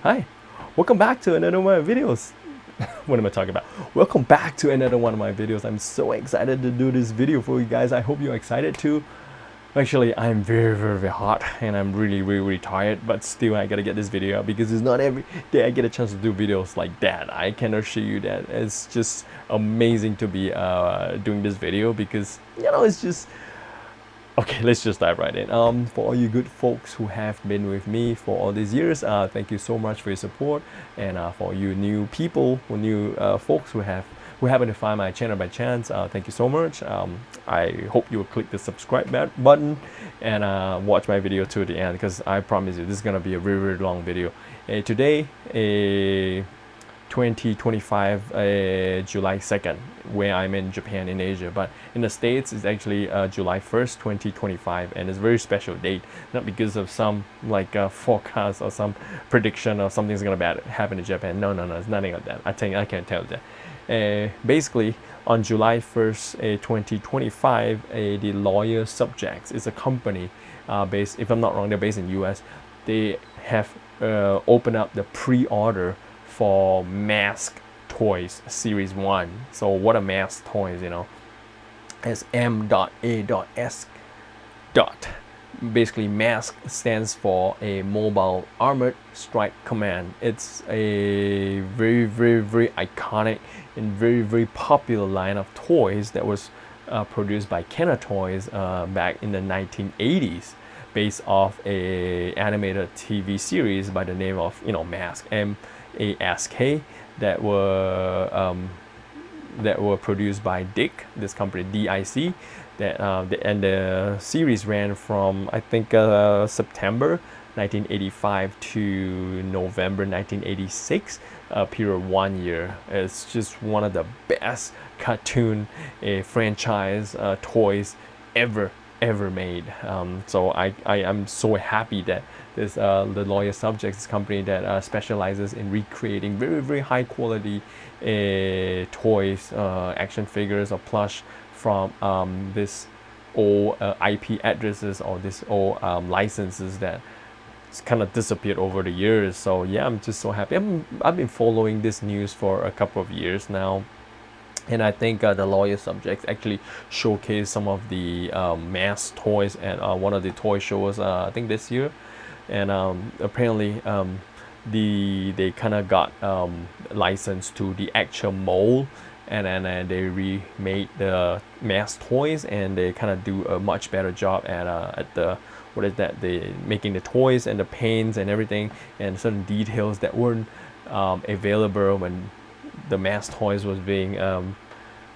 Hi, welcome back to another one of my videos. What am I talking about? Welcome back to another one of my videos. I'm so excited to do this video for you guys. I hope you're excited too. Actually, I'm very hot and I'm really tired, but still I gotta get this video out because it's not every day I get a chance to do videos like that. I can assure you that it's just amazing to be doing this video because, it's just okay, let's just dive right in. For all you good folks who have been with me for all these years, thank you so much for your support. And for you new people, or new folks who happen to find my channel by chance, thank you so much. I hope you will click the subscribe button and watch my video to the end because I promise you this is gonna be a very long video. Today, 2025 July 2nd, where I'm in Japan in Asia, but in the States it's actually July 1st 2025, and it's a very special date, not because of some like forecast or some prediction or something's gonna bad happen in Japan. No, it's nothing like that. I can't tell that. Basically on July 1st 2025, the Loyal Subjects is a company based, if I'm not wrong, they're based in US. They have opened up the pre-order for M.A.S.K toys series 1. So what a M.A.S.K toys, as M.A.S.K. Basically M.A.S.K stands for a mobile armored strike command. It's a very iconic and very popular line of toys that was produced by Kenner Toys back in the 1980s, based off a animated TV series by the name of M.A.S.K, M.A.S.K, that were produced by Dick, this company DIC, and the series ran from I think September 1985 to November 1986, period 1 year. It's just one of the best cartoon franchise toys ever made. So I am so happy that this the Loyal Subjects company that specializes in recreating very high quality toys, action figures or plush from this old IP addresses or this old licenses that kind of disappeared over the years. So yeah, I'm just so happy. I've been following this news for a couple of years now. And I think the Loyal Subjects actually showcased some of the M.A.S.K toys at one of the toy shows, I think this year. And apparently they kind of got licensed to the actual mold, and then they remade the M.A.S.K toys, and they kind of do a much better job at the what is that, they making the toys and the paints and everything, and certain details that weren't available when the M.A.S.K toys was being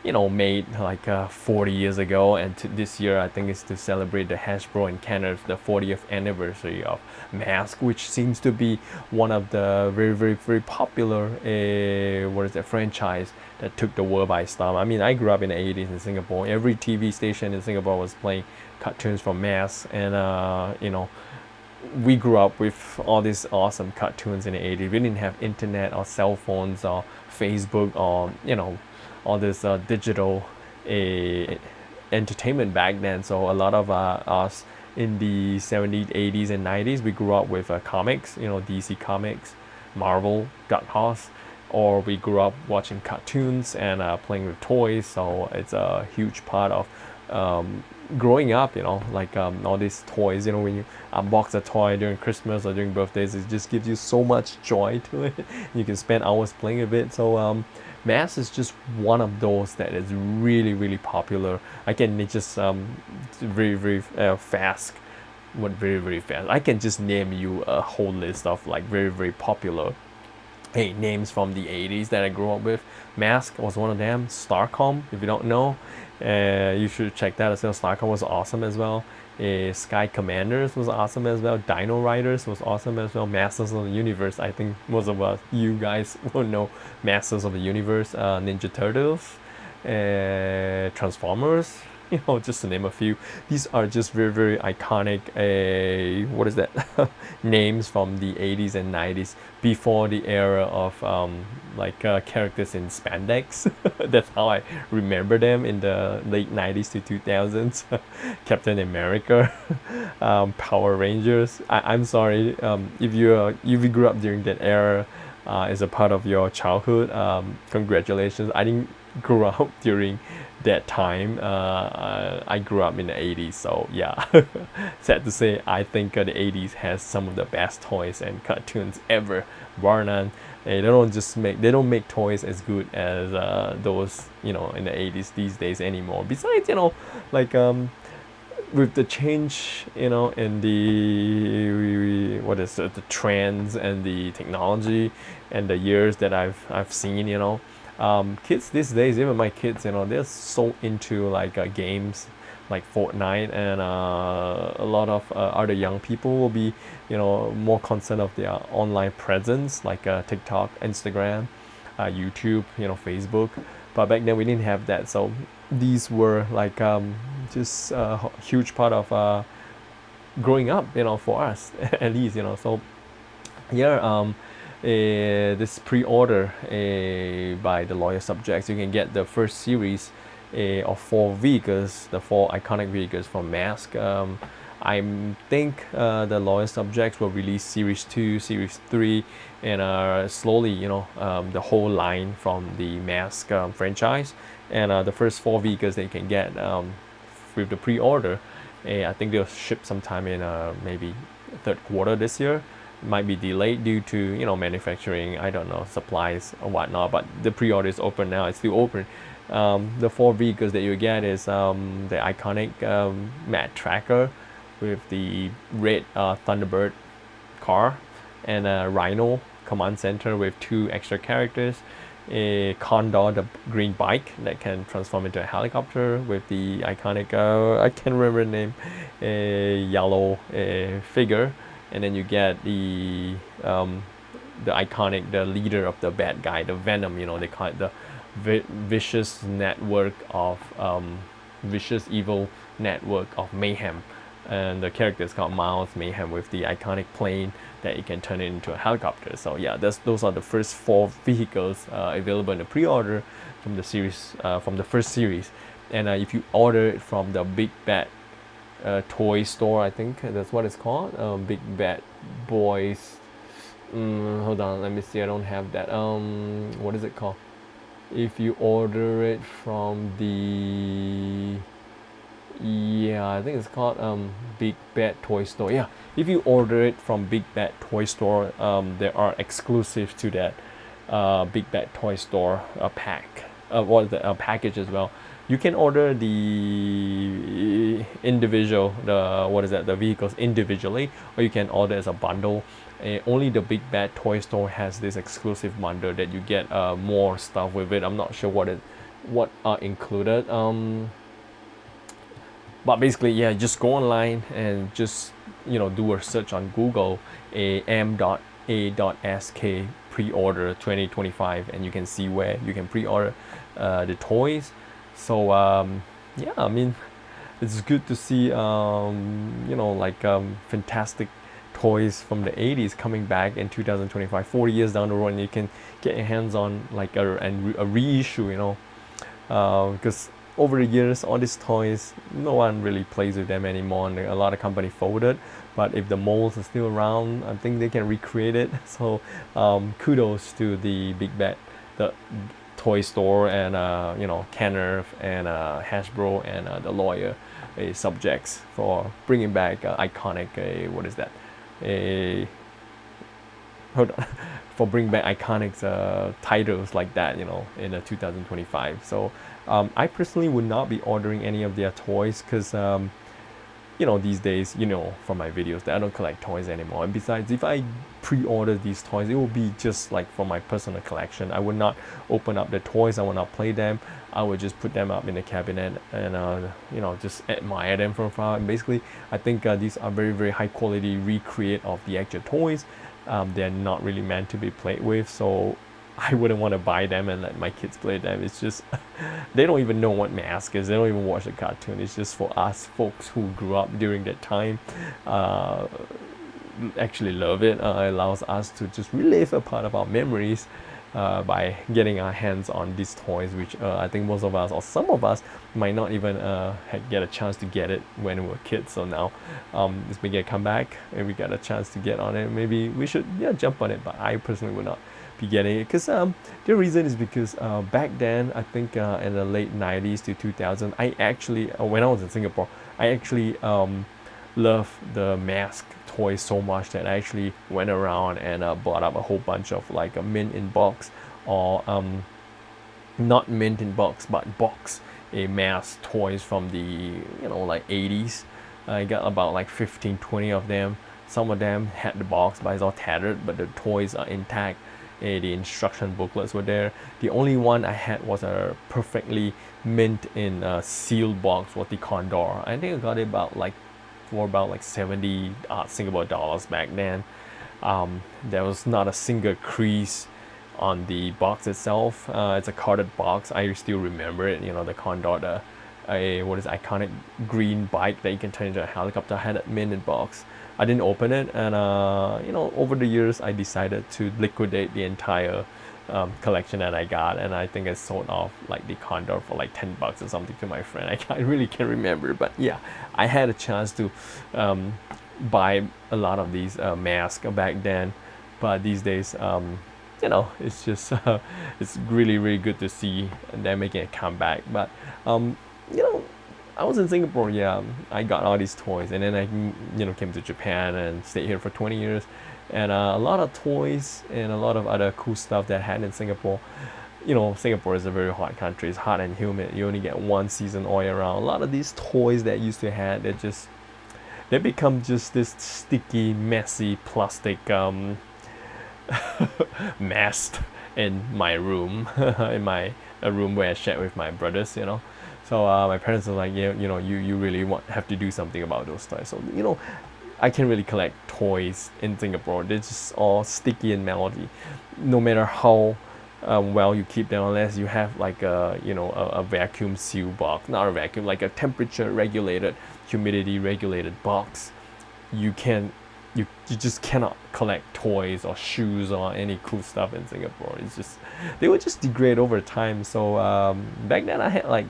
made like 40 years ago. And this year I think it's to celebrate the Hasbro and Kenner the 40th anniversary of M.A.S.K, which seems to be one of the very popular what is that franchise that took the world by storm. I mean, I grew up in the 80s in Singapore. Every TV station in Singapore was playing cartoons from M.A.S.K, and we grew up with all these awesome cartoons in the 80s. We didn't have internet or cell phones or Facebook or all this digital entertainment back then. So a lot of us in the 70s, 80s and 90s, we grew up with comics, DC Comics, Marvel, Dark Horse, or we grew up watching cartoons and playing with toys. So it's a huge part of growing up, like all these toys, when you unbox a toy during Christmas or during birthdays, it just gives you so much joy to it. You can spend hours playing with it. So M.A.S.K is just one of those that is really popular. Again, it's just very fast. What very fast? I can just name you a whole list of like very popular names from the 80s that I grew up with. M.A.S.K was one of them. Starcom, if you don't know, you should check that as well. Starcom was awesome as well. Sky Commanders was awesome as well. Dino Riders was awesome as well. Masters of the Universe, I think most of us, you guys will know Masters of the Universe. Ninja Turtles, Transformers, just to name a few. These are just very, very iconic, what is that, names from the 80s and 90s, before the era of characters in spandex. That's how I remember them in the late 90s to 2000s. Captain America, Power Rangers. I'm sorry, if you grew up during that era, as a part of your childhood. Congratulations. I didn't grow up during that time. I grew up in the 80s, so yeah. Sad to say, I think the 80s has some of the best toys and cartoons ever, bar none. They don't make toys as good as those in the 80s these days anymore. Besides, like with the change, in the what is it, the trends and the technology and the years that I've seen, kids these days, even my kids, they're so into games like Fortnite, and a lot of other young people will be, more concerned of their online presence, like TikTok, Instagram, YouTube, Facebook. But back then we didn't have that, so these were just a huge part of growing up, for us at least, So yeah, this pre-order by the Loyal Subjects, you can get the first series of 4 vehicles, the 4 iconic vehicles from M.A.S.K. I think the Loyal Subjects will release Series 2, Series 3, and slowly, the whole line from the M.A.S.K franchise. And the first 4 vehicles they can get with the pre-order, I think they'll ship sometime in maybe third quarter this year. Might be delayed due to manufacturing, I don't know, supplies or whatnot, but the pre-order is open now. It's still open. The 4 vehicles that you get is the iconic Matt Tracker with the red Thunderbird car, and a Rhino command center with 2 extra characters, a Condor, the green bike that can transform into a helicopter, with the iconic I can't remember the name, a yellow figure. And then you get the iconic, the leader of the bad guy, the Venom. They call it the vicious network of vicious evil network of mayhem, and the character is called Miles Mayhem, with the iconic plane that you can turn it into a helicopter. So yeah, those are the first 4 vehicles available in the pre-order from the series, from the first series. And if you order it from the Big Bad toy store, I think that's what it's called, Big Bad Boys. Hold on, let me see, I don't have that. What is it called? If you order it from the, yeah, I think it's called Big Bad Toy Store. Yeah, if you order it from Big Bad Toy Store, there are exclusive to that Big Bad Toy Store pack, package as well. You can order the individual, the vehicles individually, or you can order as a bundle. Only the Big Bad Toy Store has this exclusive bundle that you get more stuff with it. I'm not sure what are included. But basically, yeah, just go online and just do a search on Google, M.A.S.K pre-order 2025, and you can see where you can pre-order the toys. So yeah, I mean, it's good to see fantastic toys from the 80s coming back in 2025, 40 years down the road, and you can get your hands on a reissue, because over the years, all these toys, no one really plays with them anymore, and a lot of company folded. But if the molds are still around, I think they can recreate it. So kudos to the Big Bad, the toy store, and Kenner and Hasbro, and the Loyal Subjects for bringing back iconic what is that, hold on, for bringing back iconic titles like that, in 2025. So I personally would not be ordering any of their toys, because these days, from my videos, that I don't collect toys anymore. And besides, if I pre-order these toys, it will be just like for my personal collection. I would not open up the toys, I will not play them. I would just put them up in the cabinet and just admire them from afar. And basically, I think these are very, very high quality recreate of the actual toys. They're not really meant to be played with. So I wouldn't want to buy them and let my kids play them. It's just they don't even know what mask is. They don't even watch the cartoon. It's just for us folks who grew up during that time. Uh, Actually love it. It allows us to just relive a part of our memories by getting our hands on these toys, which I think most of us or some of us might not even get a chance to get it when we were kids. So now it's making a comeback and we got a chance to get on it. Maybe we should jump on it, but I personally would not be getting it because the reason is because back then I think in the late 90s to 2000 I actually when I was in Singapore I actually love the mask toys so much that I actually went around and bought up a whole bunch of like a mint in box or not mint in box but box a mask toys from the like 80s. I got about like 15 20 of them. Some of them had the box but it's all tattered, but the toys are intact. The instruction booklets were there. The only one I had was a perfectly mint in sealed box with the condor. I think I got it about like for about like 70 Singapore dollars back then. There was not a single crease on the box itself. It's a carded box. I still remember it. The Condor, what is it, iconic green bike that you can turn into a helicopter, had a mint box. I didn't open it, and over the years I decided to liquidate the entire collection that I got, and I think I sold off like the Condor for like $10 or something to my friend. I really can't remember, but yeah, I had a chance to buy a lot of these masks back then, but these days, it's just it's really really good to see them making a comeback. But you know, I was in Singapore, yeah. I got all these toys, and then I, came to Japan and stayed here for 20 years, and a lot of toys and a lot of other cool stuff that I had in Singapore. Singapore is a very hot country. It's hot and humid. You only get one season all year round. A lot of these toys that I used to have, they become just this sticky, messy plastic mess in my room, in my a room where I shared with my brothers. So my parents are like, yeah, you really have to do something about those toys. So I can really collect toys in Singapore. They're just all sticky and melody, no matter how well you keep them, unless you have like a vacuum seal box, not a vacuum, like a temperature regulated, humidity regulated box. You just cannot collect toys or shoes or any cool stuff in Singapore. It's just they would just degrade over time. So back then I had like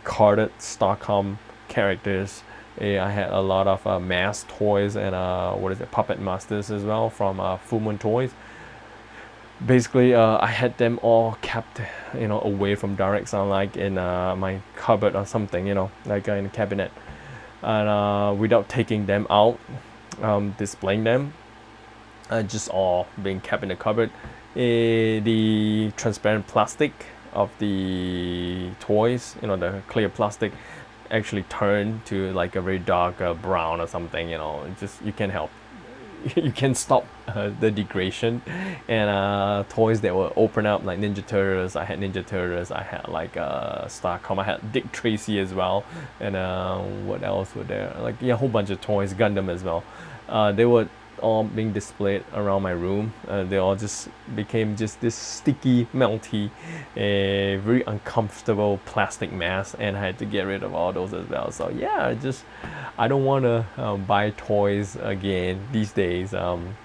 carded Stockholm characters. I had a lot of mask toys and Puppet Masters as well from Full Moon Toys. Basically, I had them all kept, away from direct sunlight in my cupboard or something, like in a cabinet, and without taking them out, displaying them, just all being kept in the cupboard. The transparent plastic of the toys, the clear plastic, actually turned to like a very dark brown or something. You can help. You can stop the degradation, and toys that will open up like Ninja Turtles. I had Ninja Turtles. I had like Starcom. I had Dick Tracy as well, and what else were there? Like a whole bunch of toys. Gundam as well. They were all being displayed around my room. They all just became just this sticky, melty, very uncomfortable plastic mass, and I had to get rid of all those as well. So yeah, I don't want to buy toys again these days. And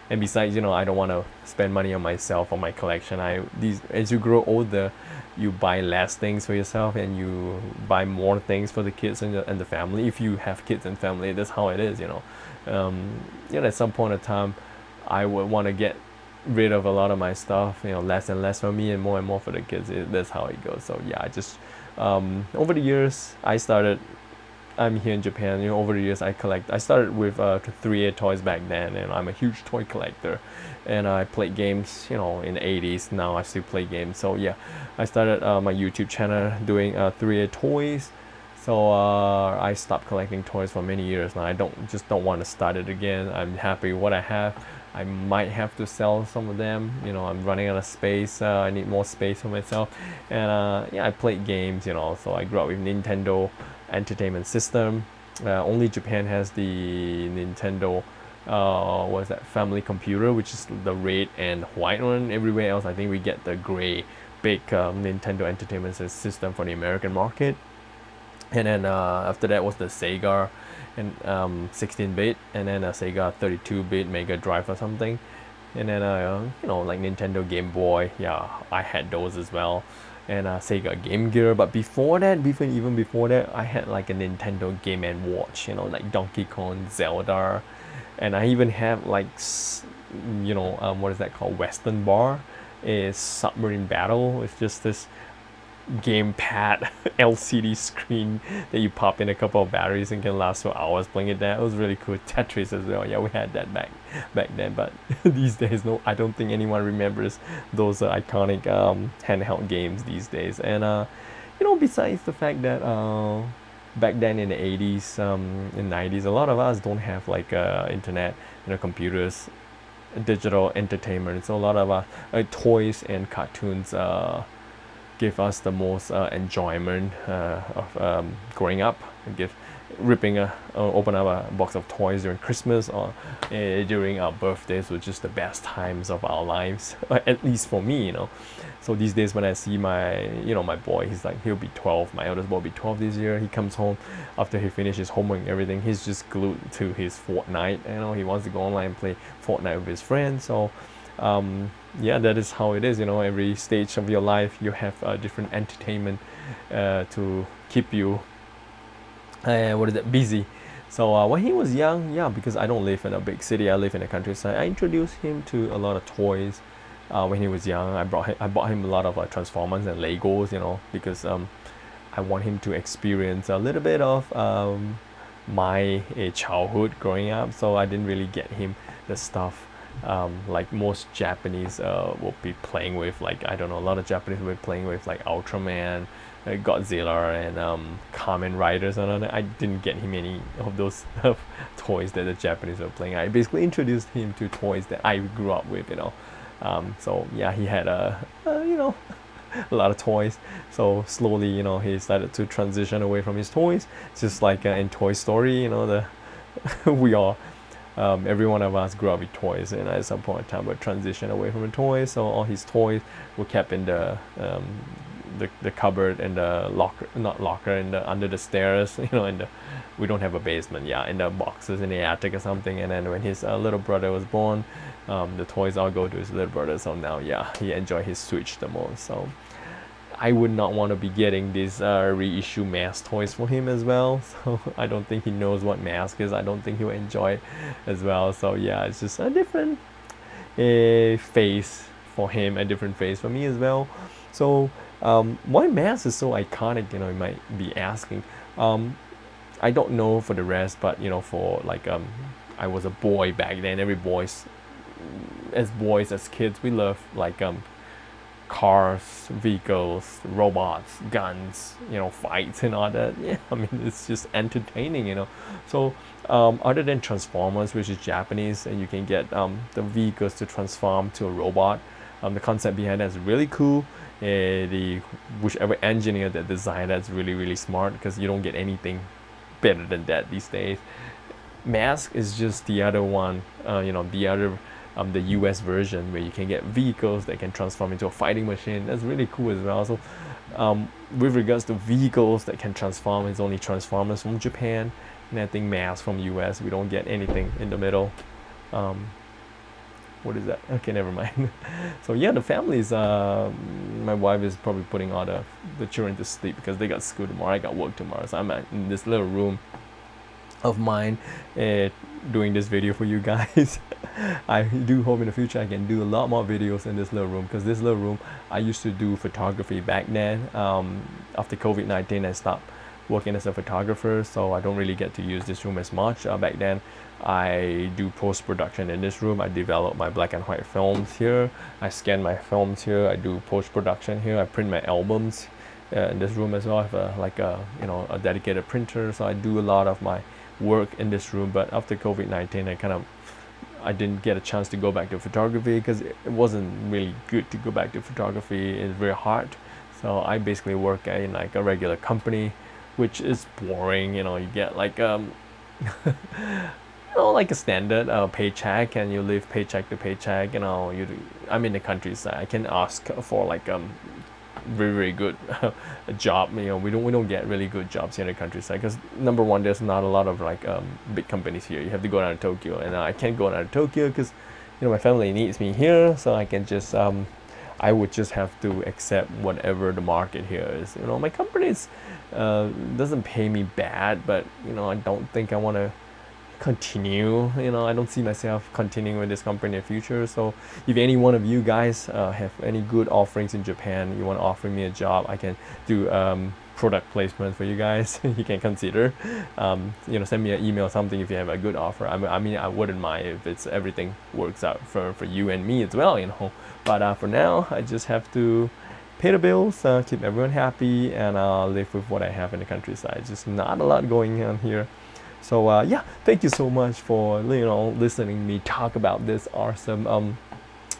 besides, I don't want to spend money on myself or my collection. As you grow older, you buy less things for yourself and you buy more things for the kids and the family. If you have kids and family, that's how it is. At some point in time, I would want to get rid of a lot of my stuff. Less and less for me and more for the kids. That's how it goes. So yeah, over the years, I'm here in Japan. Over the years, I started with 3A toys back then, and I'm a huge toy collector. And I played games, in the 80s. Now I still play games. So yeah, I started my YouTube channel doing 3A toys. So I stopped collecting toys for many years now. I don't want to start it again. I'm happy with what I have. I might have to sell some of them. I'm running out of space. I need more space for myself. And I played games. So I grew up with Nintendo Entertainment System. Only Japan has the Nintendo what's that, family computer, which is the red and white one. Everywhere else I think we get the gray big Nintendo Entertainment System for the American market. And then after that was the Sega and 16-bit, and then a Sega 32-bit Mega Drive or something. And then like Nintendo Game Boy, yeah, I had those as well. And Sega Game Gear. But before that, even before that, I had like a Nintendo Game and Watch, like Donkey Kong, Zelda. And I even have like what is that called, Western Bar, is Submarine Battle. It's just this gamepad LCD screen that you pop in a couple of batteries and can last for hours playing it. There, it was really cool. Tetris as well. Yeah, we had that back then. But these days, no, I don't think anyone remembers those iconic handheld games these days. And besides the fact that back then in the 80s, in 90s, a lot of us don't have like internet, computers, digital entertainment. So a lot of toys and cartoons give us the most enjoyment of growing up. Give ripping open up a box of toys during Christmas or during our birthdays, which is the best times of our lives. At least for me. So these days when I see my boy, he'll be 12. My eldest boy will be 12 this year. He comes home after he finishes homework and everything. He's just glued to his Fortnite. He wants to go online and play Fortnite with his friends. So yeah, that is how it is. Every stage of your life you have different entertainment to keep you busy. So when he was young, yeah, because I don't live in a big city, I live in the countryside, I introduced him to a lot of toys. When he was young, I bought him a lot of Transformers and Legos, because I want him to experience a little bit of my childhood growing up. So I didn't really get him the stuff like most Japanese will be playing with. Like, I don't know, a lot of Japanese will be playing with like Ultraman, Godzilla, and Kamen Riders and all that. I didn't get him any of those toys that the Japanese were playing. I basically introduced him to toys that I grew up with. So yeah, he had a lot of toys. So slowly, he started to transition away from his toys, just like in Toy Story. The we all every one of us grew up with toys, and at some point in time we transitioned away from the toys. So all his toys were kept in the cupboard and the locker, not locker, in the under the stairs, and we don't have a basement, yeah, in the boxes in the attic or something. And then when his little brother was born, the toys all go to his little brother. So now, yeah, he enjoyed his Switch the most. So I would not want to be getting these reissue M.A.S.K toys for him as well. So I don't think he knows what M.A.S.K is. I don't think he'll enjoy it as well. So yeah, it's just a different phase for him, a different phase for me as well. So why M.A.S.K is so iconic, you might be asking. I don't know for the rest, but for like I was a boy back then. Every boys as kids, we love like cars, vehicles, robots, guns, fights and all that. Yeah, I mean, it's just entertaining. So other than Transformers, which is Japanese, and you can get the vehicles to transform to a robot. The concept behind that is really cool. The whichever engineer that designed that's really, really smart, because you don't get anything better than that these days. M.A.S.K is just the other one, the US version, where you can get vehicles that can transform into a fighting machine. That's really cool as well. So with regards to vehicles that can transform, it's only Transformers from Japan, and I think M.A.S.K from US. We don't get anything in the middle. What is that? Okay, never mind. So yeah, the families, my wife is probably putting all the children to sleep because they got school tomorrow. I got work tomorrow. So I'm in this little room of mine doing this video for you guys. I do hope in the future I can do a lot more videos in this little room, because this little room, I used to do photography back then. After COVID-19, I stopped working as a photographer, so I don't really get to use this room as much. Back then, I do post-production in this room. I develop my black and white films here. I scan my films here. I do post-production here. I print my albums in this room as well. I have a dedicated printer, so I do a lot of my work in this room. But after COVID-19, I didn't get a chance to go back to photography because it wasn't really good to go back to photography. It's very hard. So I basically work in like a regular company, which is boring. You get like like a standard paycheck, and you live paycheck to paycheck. I'm in the countryside. I can ask for like very very good job. We don't get really good jobs here in the countryside because number one, there's not a lot of like big companies here. You have to go down to Tokyo, and I can't go down to Tokyo because my family needs me here, so I can just I would just have to accept whatever the market here is. My company doesn't pay me bad, but I don't think I want to continue. I don't see myself continuing with this company in the future. So if any one of you guys have any good offerings in Japan, you want to offer me a job, I can do product placement for you guys. You can consider. Send me an email or something if you have a good offer. I wouldn't mind if it's everything works out for you and me as well. But for now, I just have to pay the bills, keep everyone happy, and live with what I have in the countryside. Just not a lot going on here. So yeah, thank you so much for listening to me talk about this awesome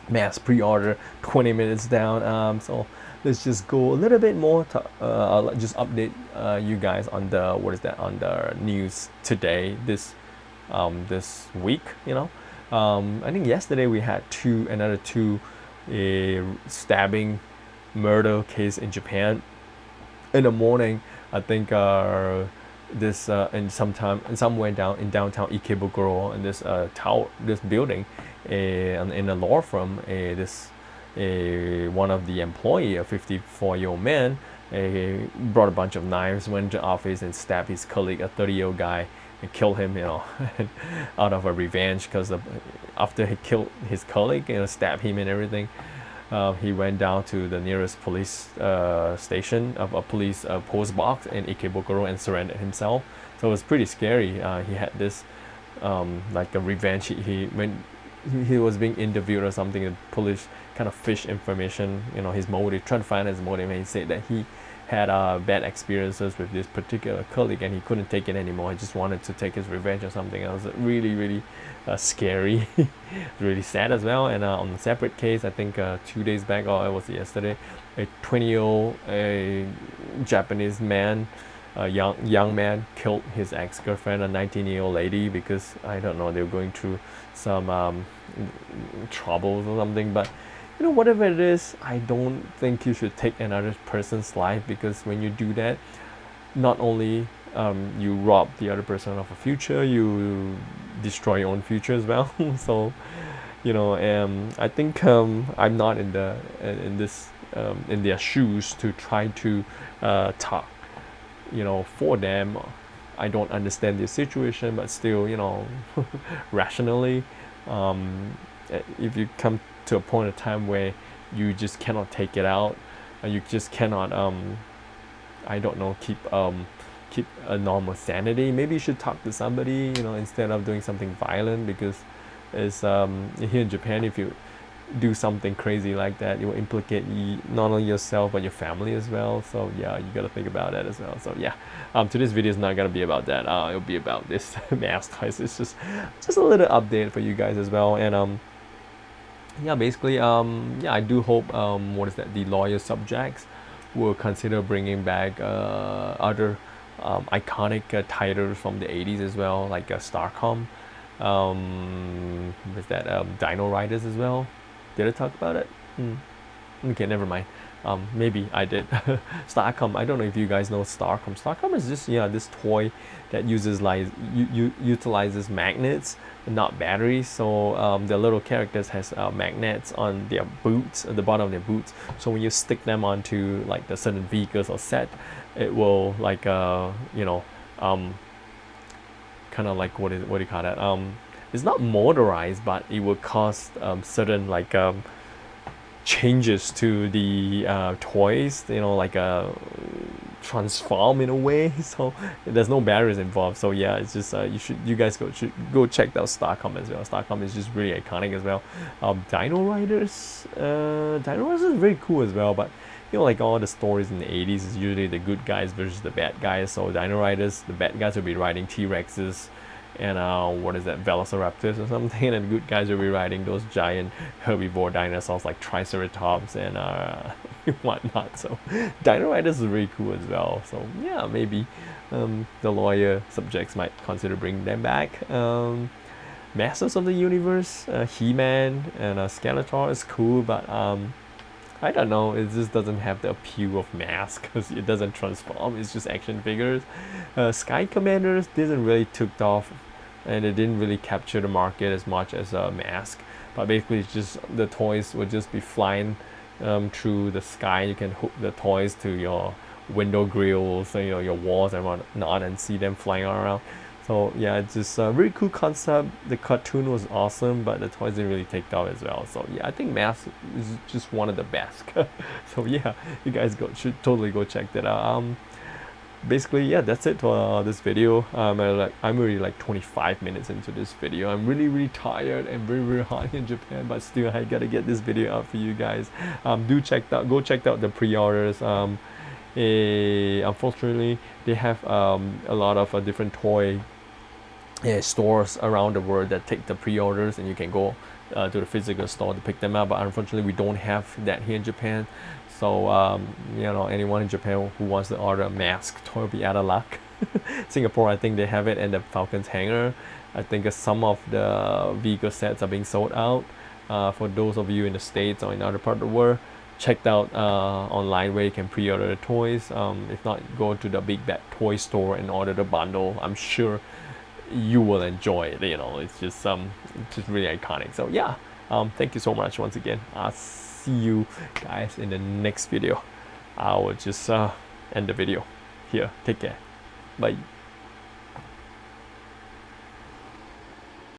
M.A.S.K pre-order 20 minutes down. So let's just go a little bit more. I'll just update you guys on the news today, this week. I think yesterday we had another two stabbing murder case in Japan. In the morning, I think this in somewhere down in downtown Ikebukuro, in this this building, in a law firm, one of the employee, a 54-year-old man, brought a bunch of knives, went to office and stabbed his colleague, a 30-year-old guy, and killed him, out of a revenge, because after he killed his colleague, stabbed him and everything. He went down to the nearest police station, of a police post box in Ikebukuro, and surrendered himself. So it was pretty scary. He had this like a revenge. When he was being interviewed or something, the police kind of fished information, his motive, trying to find his motive, and he said that he had bad experiences with this particular colleague, and he couldn't take it anymore. He just wanted to take his revenge or something. It was really, really scary, really sad as well. And on a separate case, I think 2 days back, or it was yesterday, a 20-year-old Japanese man, a young man, killed his ex-girlfriend, a 19-year-old lady, because I don't know, they were going through some troubles or something. But whatever it is, I don't think you should take another person's life, because when you do that, not only you rob the other person of a future, you destroy your own future as well. So I think I'm not in their shoes to try to talk for them. I don't understand their situation, but still, rationally, if you come to a point of time where you just cannot take it out, you just cannot I don't know, keep a normal sanity, maybe you should talk to somebody, instead of doing something violent, because it's here in Japan, if you do something crazy like that, it will implicate not only yourself but your family as well. So yeah, you got to think about that as well. So yeah, today's video is not gonna be about that. It'll be about this M.A.S.K. It's just a little update for you guys as well. And yeah, basically, yeah, I do hope the Loyal Subjects will consider bringing back other iconic titles from the 80s as well, like Starcom, Dino Riders as well. Did I talk about it? Okay, never mind. Maybe I did. Starcom, I don't know if you guys know Starcom. Starcom is just this toy that uses utilizes magnets, not batteries. So the little characters has magnets on their boots, at the bottom of their boots. So when you stick them onto like the certain vehicles or set, it will like kind of like what do you call that? It's not motorized, but it will cause certain like changes to the toys, like transform in a way. So there's no barriers involved. So yeah, it's just you guys should go check out Starcom as well. Starcom is just really iconic as well. Dino Riders is very cool as well, but like all the stories in the 80s is usually the good guys versus the bad guys. So Dino Riders, the bad guys will be riding T-Rexes and Velociraptors or something, and the good guys will be riding those giant herbivore dinosaurs like Triceratops and whatnot. So Dino Riders is really cool as well. So yeah, maybe the Loyal Subjects might consider bringing them back. Masters of the Universe, He-Man and Skeletor is cool, but I don't know, it just doesn't have the appeal of Mask because it doesn't transform, it's just action figures. Sky Commanders didn't really took off, and it didn't really capture the market as much as Mask. But basically, it's just the toys would just be flying through the sky. You can hook the toys to your window grills, your walls and whatnot, and see them flying around. So yeah, it's just a very cool concept. The cartoon was awesome, but the toys didn't really take off as well. So yeah, I think Mask is just one of the best. So yeah, you guys should totally go check that out. Basically, yeah, that's it for this video. I'm already like 25 minutes into this video. I'm really tired and very hot in Japan, but still I gotta get this video out for you guys. Go check out the pre-orders. Unfortunately, they have a lot of different toy stores around the world that take the pre-orders, and you can go to the physical store to pick them up, but unfortunately we don't have that here in Japan. So anyone in Japan who wants to order a mask toy will be out of luck. Singapore, I think they have it in the Falcon's hangar. I think some of the vehicle sets are being sold out. For those of you in the States or in other part of the world, checked out online where you can pre-order the toys. If not, go to the big bad toy store and order the bundle. I'm sure you will enjoy it. It's just really iconic. So yeah, thank you so much once again. I'll see you guys in the next video. I will just end the video here. Take care. Bye.